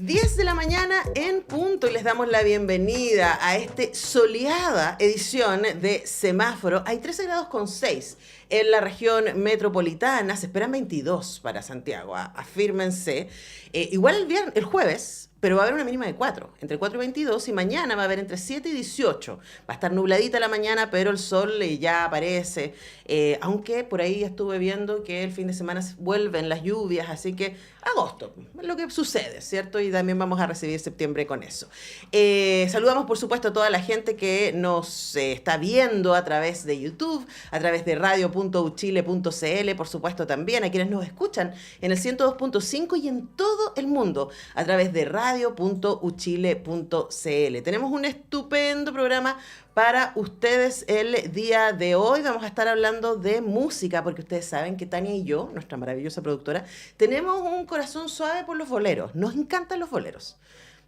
10 de la mañana en punto y les damos la bienvenida a esta soleada edición de Semáforo. Hay 13 grados con 6 en la región metropolitana, se esperan 22 para Santiago, afírmense. Igual el jueves, pero va a haber una mínima de 4, entre 4 y 22, y mañana va a haber entre 7 y 18. Va a estar nubladita la mañana, pero el sol ya aparece, aunque por ahí estuve viendo que el fin de semana vuelven las lluvias, así que agosto, lo que sucede, ¿cierto? Y también vamos a recibir septiembre con eso. Saludamos, por supuesto, a toda la gente que nos está viendo a través de YouTube, a través de radio.uchile.cl, por supuesto también, a quienes nos escuchan en el 102.5 y en todo el mundo, a través de radio.uchile.cl. Tenemos un estupendo programa para ustedes el día de hoy. Vamos a estar hablando de música, porque ustedes saben que Tania y yo, nuestra maravillosa productora, tenemos un corazón suave por los boleros. Nos encantan los boleros.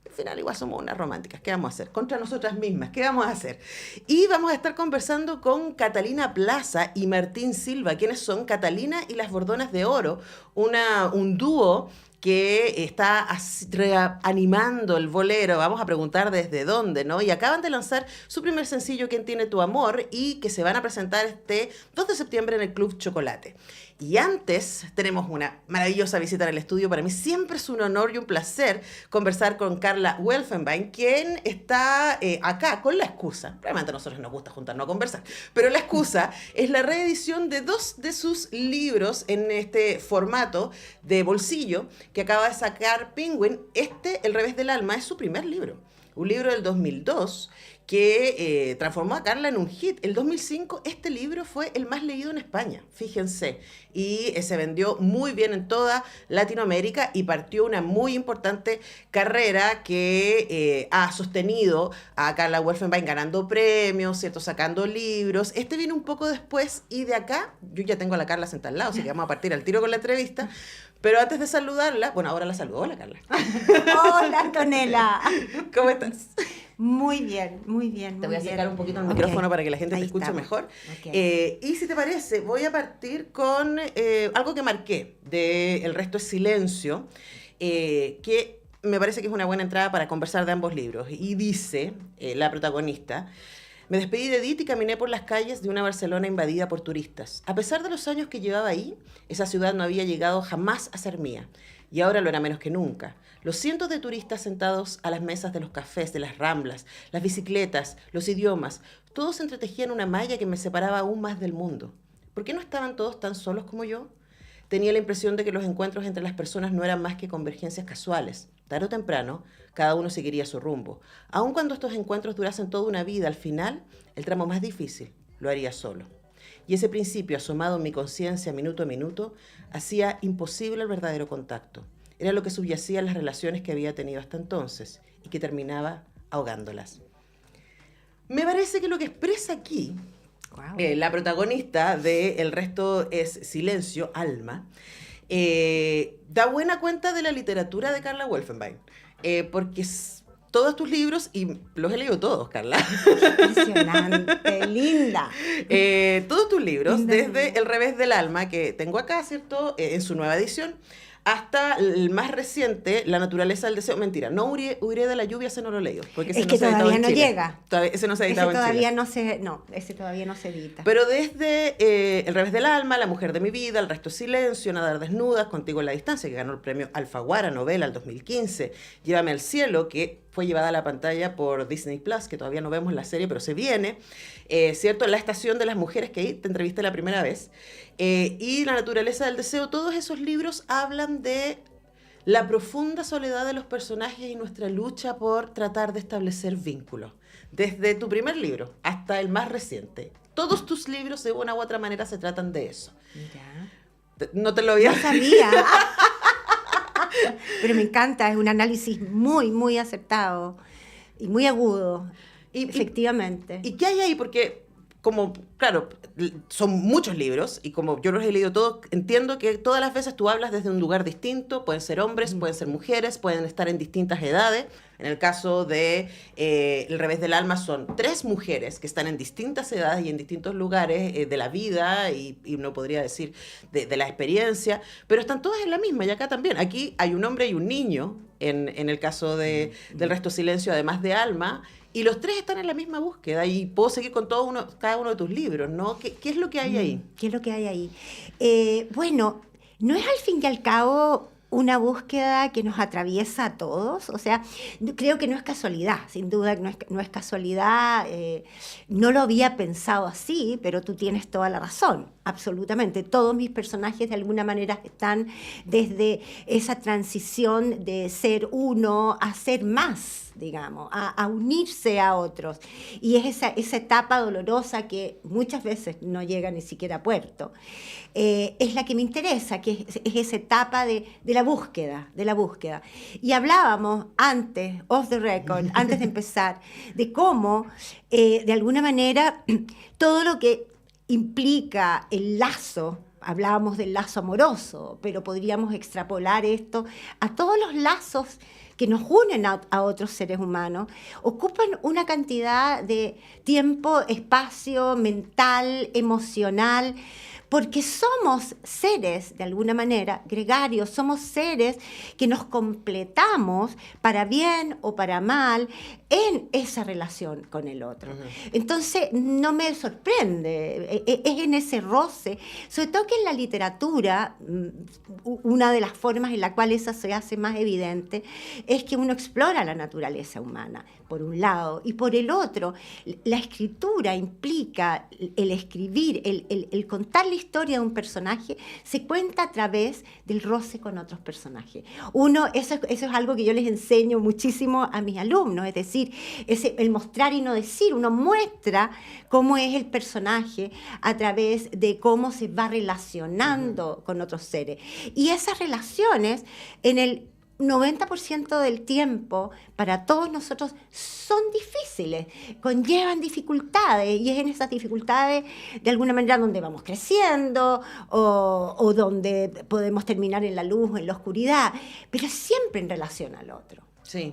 Al final igual somos unas románticas. ¿Qué vamos a hacer? Contra nosotras mismas. ¿Qué vamos a hacer? Y vamos a estar conversando con Catalina Plaza y Martín Silva, quienes son Catalina y las Bordonas de Oro, un dúo que está reanimando el bolero. Vamos a preguntar desde dónde, ¿no? Y acaban de lanzar su primer sencillo, ¿Quién tiene tu amor?, y que se van a presentar este 2 de septiembre en el Club Chocolate. Y antes tenemos una maravillosa visita en el estudio. Para mí siempre es un honor y un placer conversar con Carla Welfenbein, quien está acá con la excusa. Realmente a nosotros nos gusta juntarnos a conversar, pero la excusa es la reedición de 2 de sus libros en este formato de bolsillo que acaba de sacar Penguin. El revés del alma, es su primer libro. Un libro del 2002 que transformó a Carla en un hit. El 2005 este libro fue el más leído en España, fíjense, y se vendió muy bien en toda Latinoamérica y partió una muy importante carrera que ha sostenido a Carla Welfenbein ganando premios, ¿cierto?, sacando libros. Este viene un poco después y de acá, yo ya tengo a la Carla sentada al lado, así que vamos a partir al tiro con la entrevista. Pero antes de saludarla, bueno, ahora la saludo. Hola, Carla. Hola, Antonella. ¿Cómo estás? Muy bien, muy bien. Te voy a acercar un poquito el micrófono para que la gente te escuche mejor. Okay. Y si te parece, voy a partir con algo que marqué de El resto es silencio, que me parece que es una buena entrada para conversar de ambos libros. Y dice la protagonista: me despedí de Edith y caminé por las calles de una Barcelona invadida por turistas. A pesar de los años que llevaba ahí, esa ciudad no había llegado jamás a ser mía. Y ahora lo era menos que nunca. Los cientos de turistas sentados a las mesas de los cafés, de las ramblas, las bicicletas, los idiomas, todos entretejían una malla que me separaba aún más del mundo. ¿Por qué no estaban todos tan solos como yo? Tenía la impresión de que los encuentros entre las personas no eran más que convergencias casuales. Tarde o temprano, cada uno seguiría su rumbo. Aun cuando estos encuentros durasen toda una vida, al final, el tramo más difícil lo haría solo. Y ese principio, asomado en mi conciencia minuto a minuto, hacía imposible el verdadero contacto. Era lo que subyacía en las relaciones que había tenido hasta entonces y que terminaba ahogándolas. Me parece que lo que expresa aquí la protagonista de El resto es silencio, Alma, da buena cuenta de la literatura de Carla Welfenbein, porque todos tus libros, y los he leído todos, Carla. Impresionante, linda. Todos tus libros, Linda. desde El revés del alma, que tengo acá, ¿cierto?, en su nueva edición, hasta el más reciente, La naturaleza del deseo. Mentira, no huiré de la lluvia, ese no lo he leído. Porque ese es que no todavía no llega. Ese no se ha editado en Chile. Ese todavía no se edita. Pero desde El revés del alma, La mujer de mi vida, El resto es silencio, Nadar desnudas, Contigo en la distancia, que ganó el premio Alfaguara novela el 2015, Llévame al cielo, que fue llevada a la pantalla por Disney Plus, que todavía no vemos la serie, pero se viene, ¿cierto? La estación de las mujeres, que ahí te entrevisté la primera vez, y La naturaleza del deseo. Todos esos libros hablan de la profunda soledad de los personajes y nuestra lucha por tratar de establecer vínculos. Desde tu primer libro hasta el más reciente. Todos tus libros, de una u otra manera, se tratan de eso. Mira. No te lo había... No sabía. Pero me encanta, es un análisis muy, muy acertado y muy agudo, efectivamente. ¿Y qué hay ahí? Porque, como, claro, son muchos libros y como yo los he leído todos, entiendo que todas las veces tú hablas desde un lugar distinto. Pueden ser hombres, pueden ser mujeres, pueden estar en distintas edades. En el caso de El revés del alma son 3 mujeres que están en distintas edades y en distintos lugares de la vida y uno podría decir de la experiencia, pero están todas en la misma. Y acá también, aquí hay un hombre y un niño en el caso del Resto Silencio, además de Alma, y los tres están en la misma búsqueda, y puedo seguir con cada uno de tus libros, ¿no? ¿Qué es lo que hay ahí? ¿Qué es lo que hay ahí? Bueno, no es al fin y al cabo una búsqueda que nos atraviesa a todos, o sea, creo que no es casualidad, sin duda no es casualidad, no lo había pensado así, pero tú tienes toda la razón, absolutamente. Todos mis personajes de alguna manera están desde esa transición de ser uno a ser más, digamos, a unirse a otros. Y es esa etapa dolorosa que muchas veces no llega ni siquiera a puerto. Es la que me interesa, que es esa etapa de la búsqueda, Y hablábamos antes, off the record, antes de empezar, de cómo, de alguna manera, todo lo que implica el lazo, hablábamos del lazo amoroso, pero podríamos extrapolar esto a todos los lazos que nos unen a otros seres humanos, ocupan una cantidad de tiempo, espacio, mental, emocional, porque somos seres, de alguna manera, gregarios, somos seres que nos completamos para bien o para mal en esa relación con el otro. Entonces, no me sorprende, es en ese roce, sobre todo que en la literatura, una de las formas en la cual eso se hace más evidente es que uno explora la naturaleza humana, por un lado, y por el otro, la escritura implica el escribir, el contar la historia de un personaje, se cuenta a través del roce con otros personajes. Eso es algo que yo les enseño muchísimo a mis alumnos, es decir, el mostrar y no decir. Uno muestra cómo es el personaje a través de cómo se va relacionando con otros seres. Y esas relaciones, en el 90% del tiempo, para todos nosotros, son difíciles, conllevan dificultades, y es en esas dificultades, de alguna manera, donde vamos creciendo o donde podemos terminar en la luz o en la oscuridad, pero siempre en relación al otro. Sí.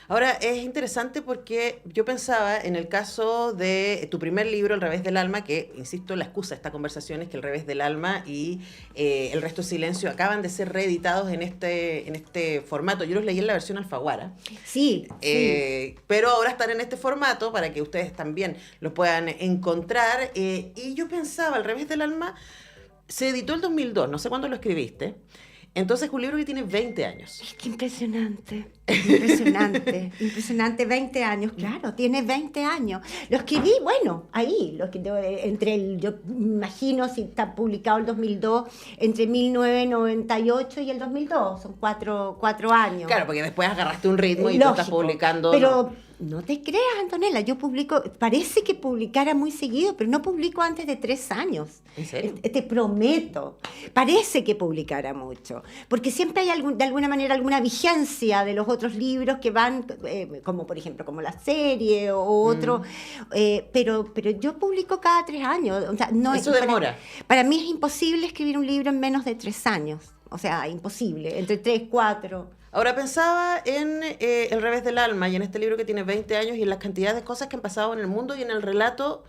Ahora, es interesante porque yo pensaba en el caso de tu primer libro, El Revés del Alma, que, insisto, la excusa de esta conversación es que El Revés del Alma y El Resto Silencio acaban de ser reeditados en este formato. Yo los leí en la versión Alfaguara. Sí, sí. Pero ahora están en este formato para que ustedes también los puedan encontrar. Y yo pensaba, El Revés del Alma se editó el 2002, no sé cuándo lo escribiste. Entonces es un libro que tiene 20 años. Es que impresionante, impresionante, 20 años, claro, tiene 20 años. Lo escribí, bueno, ahí, yo imagino si está publicado el 2002, entre 1998 y el 2002, son cuatro años. Claro, porque después agarraste un ritmo y lógico, tú estás publicando. Pero no te creas, Antonella, yo publico, parece que publicara muy seguido, pero no publico antes de 3 años. ¿En serio? Te prometo, parece que publicara mucho, porque siempre hay de alguna manera alguna vigencia de los otros libros que van, como por ejemplo, como la serie o otro, pero yo publico cada 3 años. O sea, no, eso demora. Para mí es imposible escribir un libro en menos de 3 años, o sea, imposible, entre 3, 4... Ahora pensaba en El Revés del Alma y en este libro que tiene 20 años y en las cantidades de cosas que han pasado en el mundo y en el relato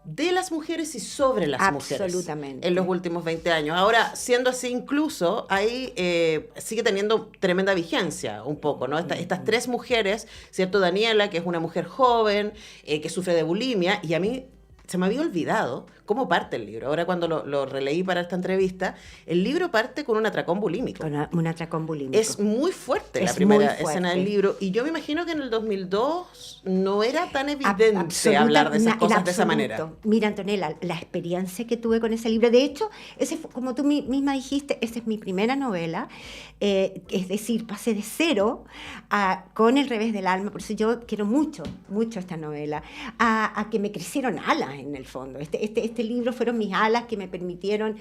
de las mujeres y sobre las mujeres. Absolutamente. En los últimos 20 años. Ahora, siendo así, incluso ahí sigue teniendo tremenda vigencia un poco, ¿no? Estas 3 mujeres, ¿cierto? Daniela, que es una mujer joven, que sufre de bulimia, y a mí se me había olvidado cómo parte el libro. Ahora cuando lo releí para esta entrevista, el libro parte con un atracón bulímico. Con un atracón bulímico. Es muy fuerte la primera escena del libro. Y yo me imagino que en el 2002 no era tan evidente hablar de esas cosas de esa manera. Mira, Antonella, la experiencia que tuve con ese libro, de hecho, como tú misma dijiste, esa es mi primera novela. Es decir, pasé de 0 con El Revés del Alma, por eso yo quiero mucho, mucho esta novela, a que me crecieron alas en el fondo. Este libro fueron mis alas que me permitieron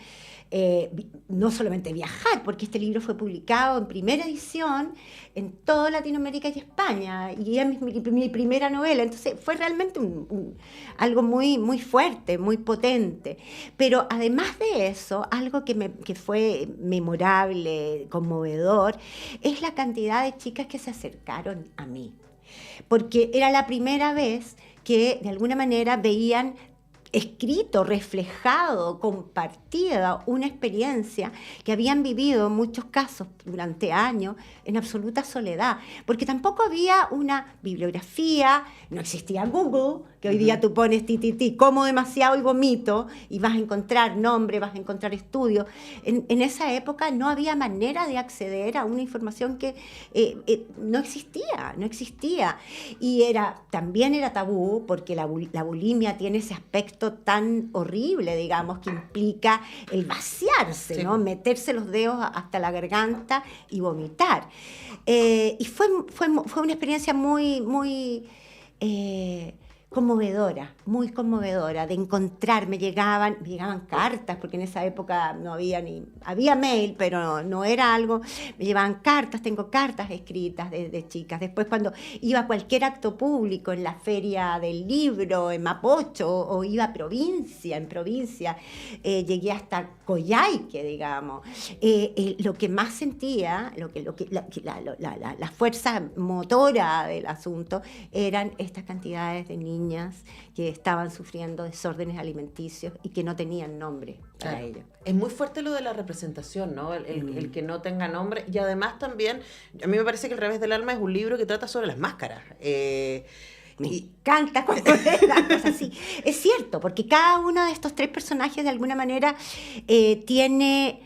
no solamente viajar, porque este libro fue publicado en primera edición en toda Latinoamérica y España, y es mi primera novela, entonces fue realmente algo muy, muy fuerte, muy potente. Pero además de eso, algo que fue memorable, conmovedor, es la cantidad de chicas que se acercaron a mí, porque era la primera vez que de alguna manera veían escrito, reflejado, compartida una experiencia que habían vivido en muchos casos durante años en absoluta soledad, porque tampoco había una bibliografía, no existía Google, que hoy día tú pones como demasiado y vomito, y vas a encontrar nombre, vas a encontrar estudios. En esa época no había manera de acceder a una información que no existía. Y también era tabú, porque la bulimia tiene ese aspecto tan horrible, digamos, que implica el vaciarse, ¿no? Meterse los dedos hasta la garganta y vomitar. Y fue una experiencia muy conmovedora, muy conmovedora, de encontrar, me llegaban cartas, porque en esa época no había mail, pero no era algo, me llevaban cartas, tengo cartas escritas de chicas. Después, cuando iba a cualquier acto público, en la feria del libro, en Mapocho, o iba a en provincia, llegué hasta Coyhaique, digamos. Lo que más sentía, la fuerza motora del asunto, eran estas cantidades de niñas que estaban sufriendo desórdenes alimenticios y que no tenían nombre para ello. Es muy fuerte lo de la representación, ¿no? El que no tenga nombre. Y además también, a mí me parece que El revés del alma es un libro que trata sobre las máscaras. Me encanta cuando ves las cosas así. Es cierto, porque cada uno de estos 3 personajes de alguna manera tiene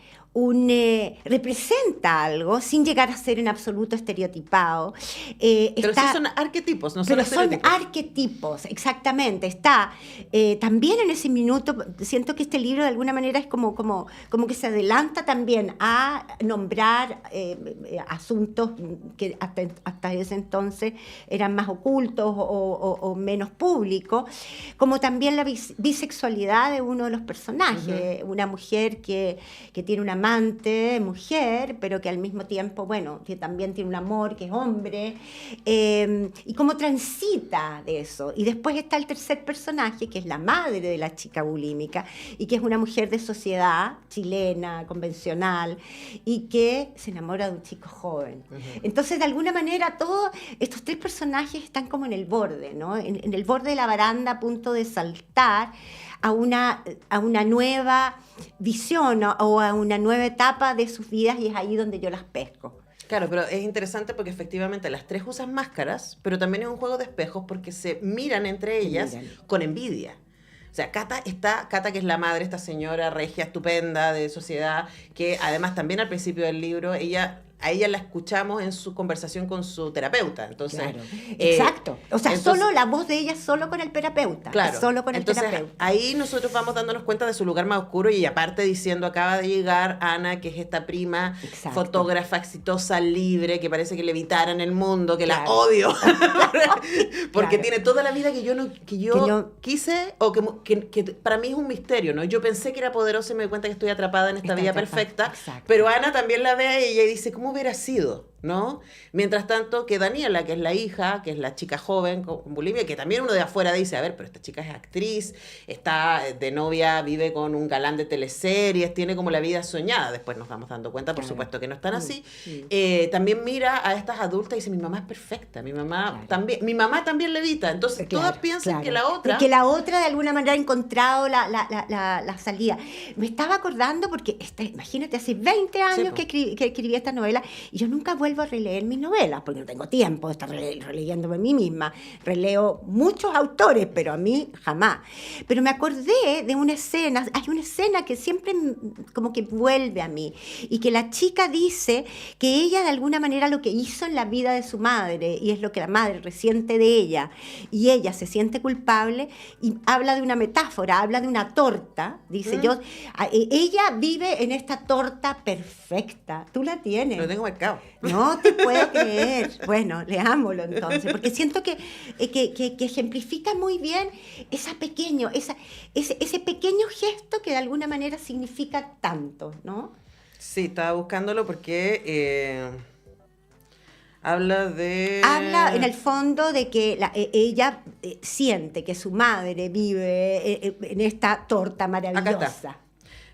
representa algo sin llegar a ser en absoluto estereotipado. Pero sí son arquetipos, no son estereotipos. Son arquetipos, exactamente. Está también en ese minuto, siento que este libro de alguna manera es como que se adelanta también a nombrar asuntos que hasta ese entonces eran más ocultos o menos públicos, como también la bisexualidad de uno de los personajes, una mujer que tiene una amante, mujer, pero que al mismo tiempo, bueno, que también tiene un amor, que es hombre, y cómo transita de eso. Y después está el tercer personaje, que es la madre de la chica bulímica, y que es una mujer de sociedad chilena, convencional, y que se enamora de un chico joven. Entonces, de alguna manera, todos estos 3 personajes están como en el borde, ¿no? En el borde de la baranda, a punto de saltar a una nueva visión o a una nueva etapa de sus vidas, y es ahí donde yo las pesco. Claro, pero es interesante porque efectivamente las 3 usan máscaras, pero también es un juego de espejos porque se miran entre ellas con envidia. O sea, Cata, que es la madre, esta señora regia, estupenda, de sociedad, que además también al principio del libro, a ella la escuchamos en su conversación con su terapeuta. Entonces, claro, exacto. O sea, solo la voz de ella solo con el terapeuta. Claro. Solo con el entonces, terapeuta. Ahí nosotros vamos dándonos cuenta de su lugar más oscuro, y aparte diciendo, acaba de llegar Ana, que es esta prima, fotógrafa exitosa, libre, que parece que levitara en el mundo, que la odio. Porque tiene toda la vida que yo quise, o que para mí es un misterio, ¿no? Yo pensé que era poderosa y me doy cuenta que estoy atrapada en esta vida perfecta. Pero Ana también la ve a ella y dice, ¿cómo hubiera sido? ¿No? Mientras tanto, que Daniela, que es la hija, que es la chica joven con bulimia, que también uno de afuera dice, a ver, pero esta chica es actriz, está de novia, vive con un galán de teleseries, tiene como la vida soñada. Después nos vamos dando cuenta, por supuesto, que no están así. También mira a estas adultas y dice, mi mamá es perfecta, mi mamá también levita. Entonces todas piensan que la otra... Que la otra de alguna manera ha encontrado la salida. Me estaba acordando porque, imagínate, hace 20 años que escribí esta novela, y yo nunca vuelvo a releer mis novelas, porque no tengo tiempo de estar releyéndome a mí misma. Releo muchos autores, pero a mí jamás. Pero me acordé de una escena, hay una escena que siempre como que vuelve a mí, y que la chica dice que ella de alguna manera lo que hizo en la vida de su madre, y es lo que la madre resiente de ella, y ella se siente culpable, y habla de una metáfora, habla de una torta, dice ella vive en esta torta perfecta. Tú la tienes. Lo tengo marcado. No te puedo creer. Bueno, leámoslo entonces, porque siento que ejemplifica muy bien ese pequeño gesto que de alguna manera significa tanto, ¿no? Sí, estaba buscándolo porque habla en el fondo de que ella siente que su madre vive en esta torta maravillosa. Acá está.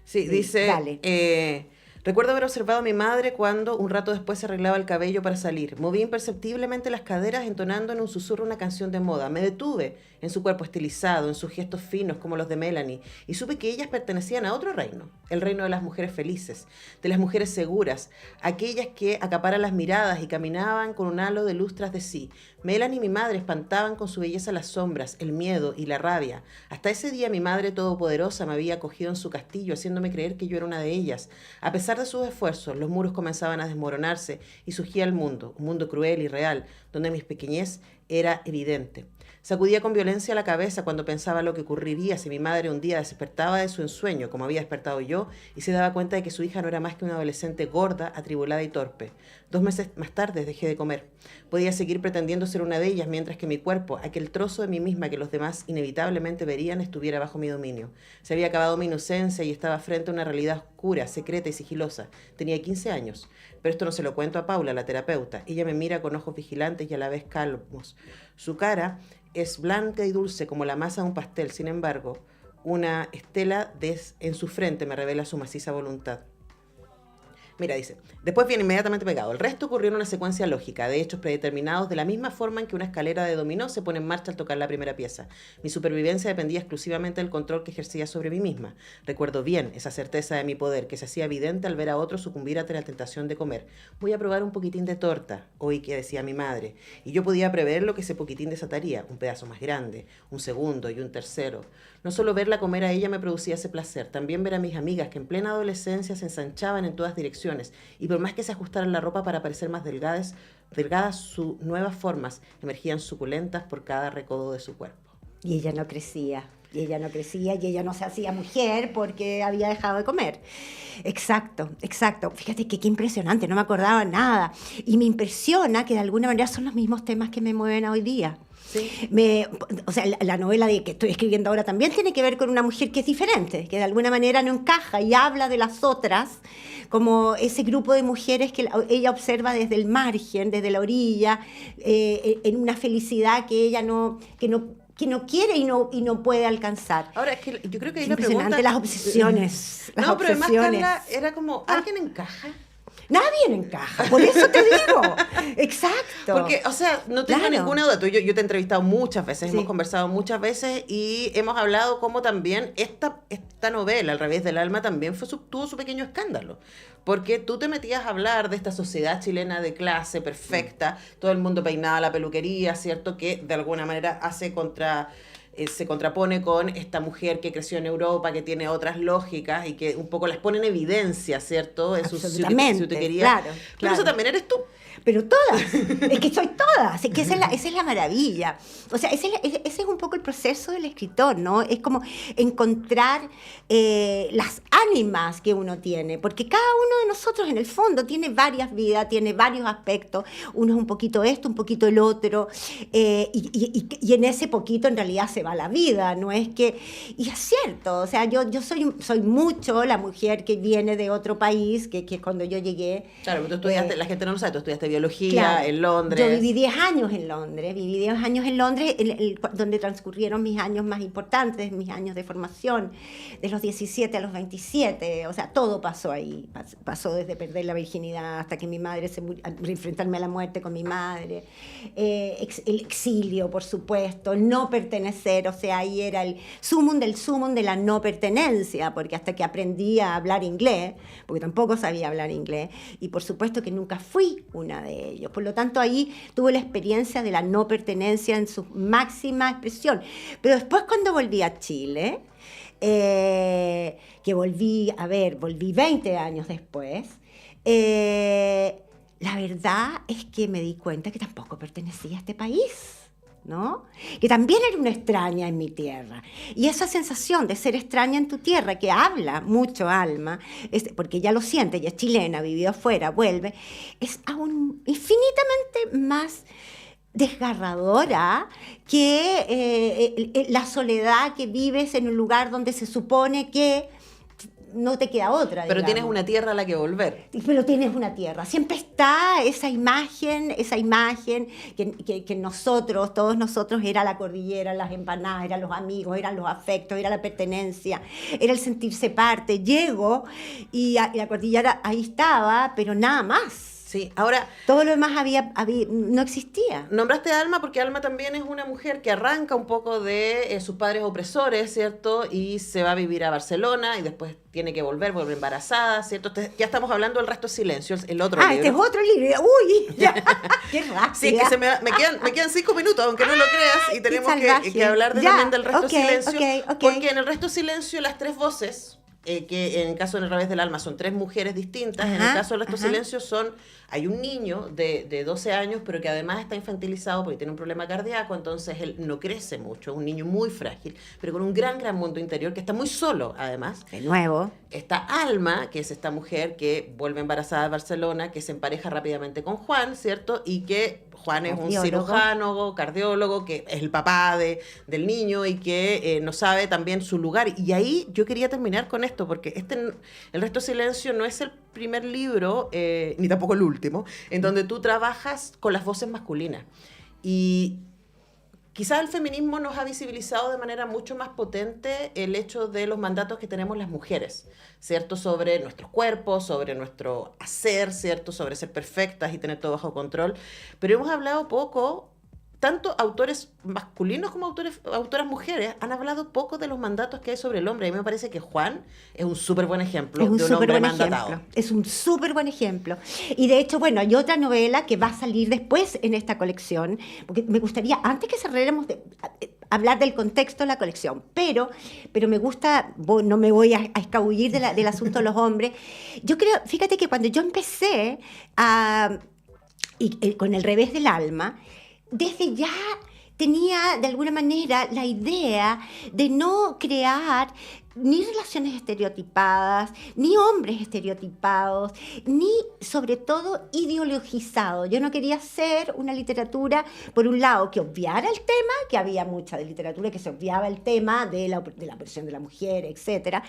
Sí, dice... Recuerdo haber observado a mi madre cuando un rato después se arreglaba el cabello para salir. Movía imperceptiblemente las caderas entonando en un susurro una canción de moda. Me detuve en su cuerpo estilizado, en sus gestos finos como los de Melanie, y supe que ellas pertenecían a otro reino, el reino de las mujeres felices, de las mujeres seguras, aquellas que acaparan las miradas y caminaban con un halo de luz tras de sí. Melanie y mi madre espantaban con su belleza las sombras, el miedo y la rabia. Hasta ese día mi madre todopoderosa me había acogido en su castillo, haciéndome creer que yo era una de ellas. A pesar de sus esfuerzos, los muros comenzaban a desmoronarse y surgía el mundo, un mundo cruel y real, donde mi pequeñez era evidente. Sacudía con violencia la cabeza cuando pensaba lo que ocurriría si mi madre un día despertaba de su ensueño, como había despertado yo, y se daba cuenta de que su hija no era más que una adolescente gorda, atribulada y torpe. 2 meses más tarde dejé de comer. Podía seguir pretendiendo ser una de ellas mientras que mi cuerpo, aquel trozo de mí misma que los demás inevitablemente verían, estuviera bajo mi dominio. Se había acabado mi inocencia y estaba frente a una realidad oscura, secreta y sigilosa. Tenía 15 años. Pero esto no se lo cuento a Paula, la terapeuta. Ella me mira con ojos vigilantes y a la vez calmos. Su cara es blanca y dulce como la masa de un pastel. Sin embargo, una estela en su frente me revela su maciza voluntad. Mira, dice, después viene inmediatamente pegado. El resto ocurrió en una secuencia lógica, de hechos predeterminados, de la misma forma en que una escalera de dominó se pone en marcha al tocar la primera pieza. Mi supervivencia dependía exclusivamente del control que ejercía sobre mí misma. Recuerdo bien esa certeza de mi poder, que se hacía evidente al ver a otros sucumbir ante la tentación de comer. Voy a probar un poquitín de torta, oí que decía mi madre, y yo podía prever lo que ese poquitín desataría, un pedazo más grande, un segundo y un tercero. No solo verla comer a ella me producía ese placer, también ver a mis amigas que en plena adolescencia se ensanchaban en todas direcciones, y por más que se ajustaran la ropa para parecer más delgadas, sus nuevas formas emergían suculentas por cada recodo de su cuerpo. Y ella no crecía. Y ella no crecía y ella no se hacía mujer porque había dejado de comer. Exacto, exacto. Fíjate que qué impresionante, no me acordaba nada. Y me impresiona que de alguna manera son los mismos temas que me mueven hoy día. Sí. O sea, la novela que estoy escribiendo ahora también tiene que ver con una mujer que es diferente, que de alguna manera no encaja y habla de las otras como ese grupo de mujeres que ella observa desde el margen, desde la orilla, en una felicidad que ella no quiere y no puede alcanzar. Ahora, es que yo creo que hay es una impresionante pregunta... las obsesiones. No, pero además, Carla, era como, ¿alguien encaja? Nadie encaja, por eso te digo. Exacto. Porque, o sea, no tengo ninguna duda. Yo te he entrevistado muchas veces, hemos conversado muchas veces y hemos hablado cómo también esta novela, Al revés del alma, también tuvo su pequeño escándalo. Porque tú te metías a hablar de esta sociedad chilena de clase perfecta, todo el mundo peinaba la peluquería, ¿cierto? Que de alguna manera se contrapone con esta mujer que creció en Europa, que tiene otras lógicas y que un poco las pone en evidencia, ¿ierto? En absolutamente, su teoría. Claro. Pero eso también eres tú. Pero todas, es que soy todas, es que esa es la maravilla. O sea, ese es un poco el proceso del escritor, ¿no? Es como encontrar las ánimas que uno tiene, porque cada uno de nosotros en el fondo tiene varias vidas, tiene varios aspectos, uno es un poquito esto, un poquito el otro, y en ese poquito en realidad se va la vida, no es que... Y es cierto, o sea, yo soy mucho la mujer que viene de otro país, que cuando yo llegué... Claro, pero tú estudiaste, la gente no lo sabe, tú estudiaste biología, claro, en Londres. Yo viví 10 años en Londres, donde transcurrieron mis años más importantes, mis años de formación, de los 17 a los 27, o sea, todo pasó ahí, pasó desde perder la virginidad hasta que mi madre enfrentarme a la muerte con mi madre, el exilio, por supuesto, el no pertenecer, o sea, ahí era el sumum de la no pertenencia, porque hasta que aprendí a hablar inglés, porque tampoco sabía hablar inglés, y por supuesto que nunca fui una de ellos. Por lo tanto, ahí tuve la experiencia de la no pertenencia en su máxima expresión. Pero después, cuando volví a Chile, que volví 20 años después, la verdad es que me di cuenta que tampoco pertenecía a este país, ¿no? Que también era una extraña en mi tierra. Y esa sensación de ser extraña en tu tierra, que habla mucho Alma, porque ella lo siente, ella es chilena, vivió afuera, vuelve, es aún infinitamente más desgarradora que la soledad que vives en un lugar donde se supone que no te queda otra. Pero digamos. tienes una tierra a la que volver. Pero tienes una tierra. Siempre está esa imagen que nosotros, todos nosotros, era la cordillera, las empanadas, eran los amigos, eran los afectos, era la pertenencia, era el sentirse parte. Llego y la cordillera ahí estaba, pero nada más. Sí, ahora... Todo lo demás no existía. Nombraste a Alma porque Alma también es una mujer que arranca un poco de sus padres opresores, ¿cierto? Y se va a vivir a Barcelona y después tiene que vuelve embarazada, ¿cierto? Ya estamos hablando del Resto es Silencio, el otro libro. Este es otro libro. ¡Uy! Ya. ¡Qué rápida! Sí, es que me quedan 5 minutos, aunque no lo creas, y tenemos que hablar también del Resto es Silencio. Porque en el Resto es Silencio las 3 voces, que en el caso del Revés del Alma son 3 mujeres distintas, en el caso del Resto es Silencio hay un niño de 12 años, pero que además está infantilizado porque tiene un problema cardíaco, entonces él no crece mucho, un niño muy frágil, pero con un gran mundo interior, que está muy solo, además. De nuevo. Está Alma, que es esta mujer que vuelve embarazada a Barcelona, que se empareja rápidamente con Juan, ¿cierto? Y que Juan es un cirujano, cardiólogo, que es el papá del niño y que no sabe también su lugar. Y ahí yo quería terminar con esto, porque El Resto de Silencio no es el primer libro, ni tampoco el último, en donde tú trabajas con las voces masculinas. Y quizás el feminismo nos ha visibilizado de manera mucho más potente el hecho de los mandatos que tenemos las mujeres, ¿cierto? Sobre nuestros cuerpos, sobre nuestro hacer, ¿cierto? Sobre ser perfectas y tener todo bajo control. Pero hemos hablado poco, tanto autores masculinos como autoras mujeres han hablado poco de los mandatos que hay sobre el hombre. A mí me parece que Juan es un súper buen ejemplo de un hombre mandatado. Es un súper buen ejemplo. Y de hecho, bueno, hay otra novela que va a salir después en esta colección, porque me gustaría, antes que cerráramos, hablar del contexto de la colección, pero me gusta, no me voy a escabullir del asunto de los hombres. Yo creo, fíjate que cuando yo empecé con El Revés del Alma, desde ya tenía de alguna manera la idea de no crear ni relaciones estereotipadas, ni hombres estereotipados, ni sobre todo ideologizados. Yo no quería hacer una literatura, por un lado, que obviara el tema, que había mucha de literatura que se obviaba el tema de la opresión de la mujer, etc.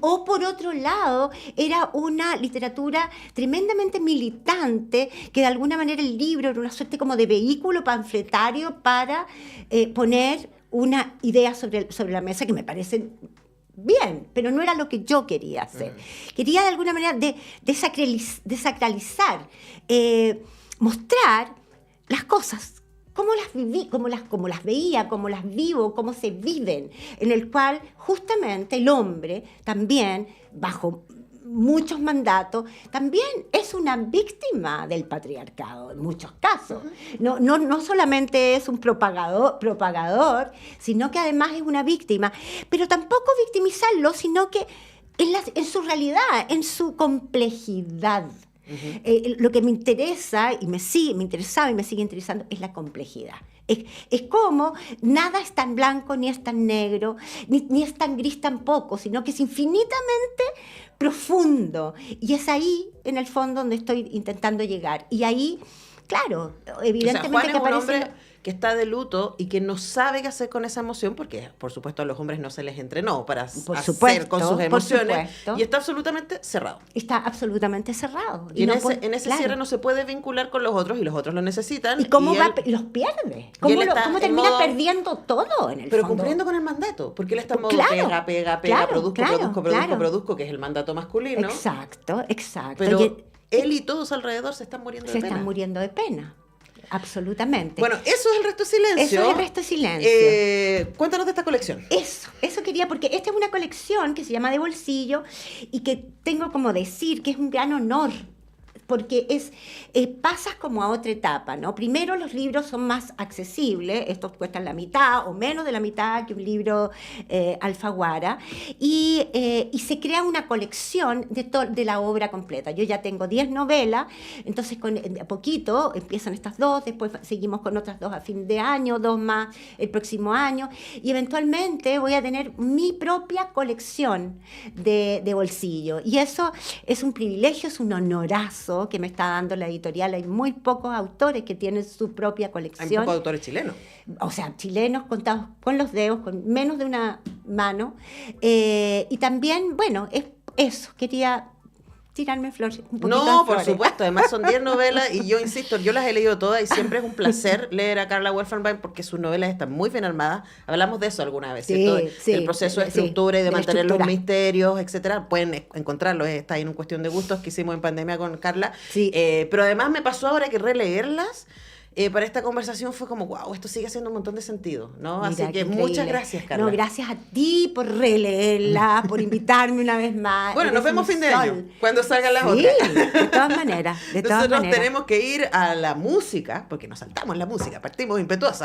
O por otro lado, era una literatura tremendamente militante, que de alguna manera el libro era una suerte como de vehículo panfletario para poner una idea sobre la mesa que me parece bien, pero no era lo que yo quería hacer. Quería de alguna manera desacralizar, mostrar las cosas, cómo las viví, cómo las veía, cómo las vivo, cómo se viven, en el cual justamente el hombre también, bajo muchos mandatos, también es una víctima del patriarcado, en muchos casos. No solamente es un propagador, sino que además es una víctima. Pero tampoco victimizarlo, sino que en su realidad, en su complejidad. Lo que me interesa, y me interesaba y me sigue interesando, es la complejidad. Es como nada es tan blanco, ni es tan negro, ni es tan gris tampoco, sino que es infinitamente profundo. Y es ahí, en el fondo, donde estoy intentando llegar. Y ahí, claro, evidentemente, Juan que es un aparece... hombre que está de luto y que no sabe qué hacer con esa emoción, porque por supuesto a los hombres no se les entrenó para hacer con sus emociones, y está absolutamente cerrado. Está absolutamente cerrado. Y en ese cierre no se puede vincular con los otros, y los otros lo necesitan. ¿Y cómo los pierde? ¿Cómo termina perdiendo todo en el pero fondo? Cumpliendo con el mandato, porque él está en modo pega, produzco, que es el mandato masculino. Exacto. Pero él y todos alrededor se están muriendo de pena. Se están muriendo de pena. Absolutamente. Bueno, eso es El Resto de Silencio. Eso es El Resto de Silencio. Cuéntanos de esta colección. Eso quería, porque esta es una colección que se llama De Bolsillo y que tengo como decir que es un gran honor, porque pasas como a otra etapa, ¿no? Primero, los libros son más accesibles, estos cuestan la mitad o menos de la mitad que un libro Alfaguara, y se crea una colección de la obra completa. Yo ya tengo 10 novelas, entonces a poquito empiezan estas 2, después seguimos con otras 2 a fin de año, 2 más el próximo año, y eventualmente voy a tener mi propia colección de bolsillo. Y eso es un privilegio, es un honorazo que me está dando la editorial. Hay muy pocos autores que tienen su propia colección. Hay pocos autores chilenos. O sea, chilenos contados con los dedos, con menos de una mano. Y también, bueno, es eso, quería tirarme flores. Un poquito No, de por flores. supuesto, además son 10 novelas y yo insisto, yo las he leído todas y siempre es un placer leer a Carla Wolfenbein porque sus novelas están muy bien armadas. Hablamos de eso alguna vez, Sí, ¿cierto? sí, El proceso de sí, estructura y de de la mantener los estructura. misterios, etcétera. Pueden encontrarlos, está ahí en un cuestión de gustos que hicimos en pandemia con Carla. Sí. Pero además me pasó ahora que releerlas. Para esta conversación fue como, wow, esto sigue haciendo un montón de sentido, ¿no? Mira, Así qué que increíble. muchas gracias, Carla. No, gracias a ti por releerla, por invitarme una vez más. Bueno, nos Eres vemos un fin de sol. año, cuando salgan las Sí, otras. de todas maneras, de todas Nosotros maneras. tenemos que ir a la música, porque nos saltamos la música, partimos impetuosas